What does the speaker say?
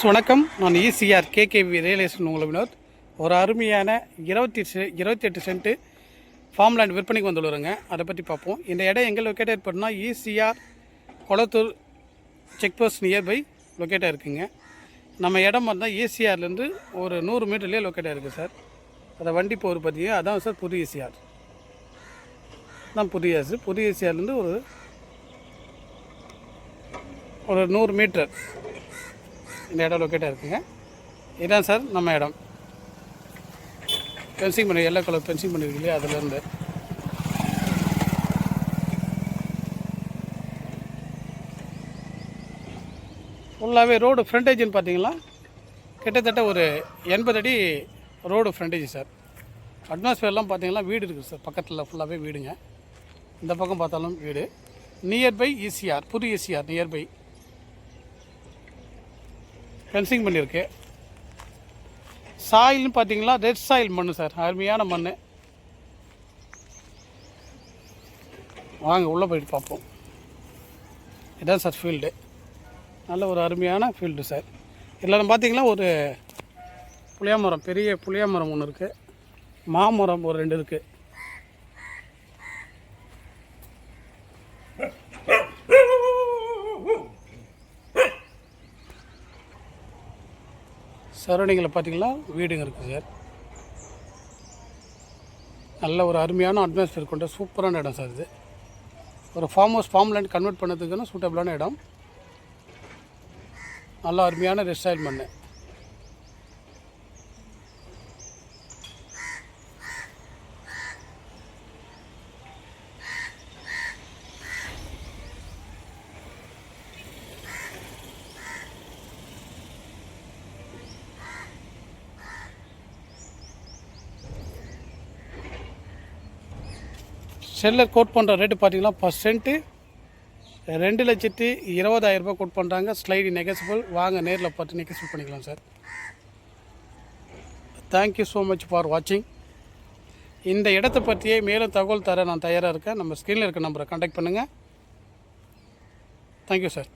வணக்கம். நான் ECR KKV real estate உங்களை வினோத். ஒரு அருமையான 28 சென்ட்டு ஃபார்ம் லேண்ட் விற்பனைக்கு வந்துள்ளதுங்க. அதை பற்றி பார்ப்போம். இந்த இடம் எங்கே லொக்கேட் ஏற்படுனா ECR Kolathur check post nearby லொக்கேட்டாக இருக்குங்க. நம்ம இடம் வந்தால் ECRலேருந்து ஒரு 100 மீட்டர்லேயே லொக்கேட்டாக இருக்குது சார். அதை வண்டி போகிற பார்த்தீங்க அதான் சார் புது ECR தான். புது ECRலேருந்து ஒரு 100 மீட்டர் இந்த இடம் லொக்கேட்டாக இருக்குங்க. இதுதான் சார் நம்ம இடம். ஃபென்சிங் பண்ணி எல்லோ கலர் ஃபென்சிங் பண்ணிருக்கு இல்லையா, அதுலேருந்து ஃபுல்லாகவே ரோடு ஃப்ரண்டேஜ்னு பார்த்தீங்களா கிட்டத்தட்ட ஒரு 80 அடி ரோடு ஃப்ரண்டேஜ் சார். அட்மாஸ்பியர்லாம் பார்த்தீங்கன்னா வீடு இருக்குது சார். பக்கத்தில் ஃபுல்லாகவே வீடுங்க. இந்த பக்கம் பார்த்தாலும் வீடு. நியர்பை ECR புது ECR நியர்பை ஃபென்சிங் பண்ணியிருக்கு. சாயில்னு பார்த்தீங்களா ரெட் சாயில் மண் சார். அருமையான மண். வாங்க உள்ளே போயிட்டு பார்ப்போம். இதான் சார் ஃபீல்டு. நல்ல ஒரு அருமையான ஃபீல்டு சார். இதில் பார்த்தீங்கன்னா ஒரு புளியாமரம், பெரிய புளியாமரம் ஒன்று இருக்குது. மாமரம் ஒரு 2 இருக்குது. சரௌண்டிங்கில் பார்த்தீங்கன்னா வீடுங்க இருக்குது சார். நல்ல ஒரு அருமையான அட்மாஸ்பியர் கொண்ட சூப்பரான இடம் சார். இது ஒரு ஃபார்ம் லேண்ட் கன்வெர்ட் பண்ணதுக்குன்னு சூட்டபிளான இடம். நல்ல அருமையான ரெஸ்டாயில் மண். செல்லர் கோட் பண்ணுற ரேட்டு பார்த்தீங்கன்னா பர்சென்ட்டு 2,20,000 கோட் பண்ணுறாங்க. ஸ்லைடு நெகசிபிள். வாங்க நேரில் பார்த்து நெகசிபிள் பண்ணிக்கலாம் sir. Thank you so much for வாட்சிங். இந்த இடத்தை பற்றியே மேலும் தகவல் தர நான் தயாராக இருக்கேன். நம்ம ஸ்க்ரீனில் இருக்க நம்பரை கான்டாக்ட் பண்ணுங்கள். Thank you sir.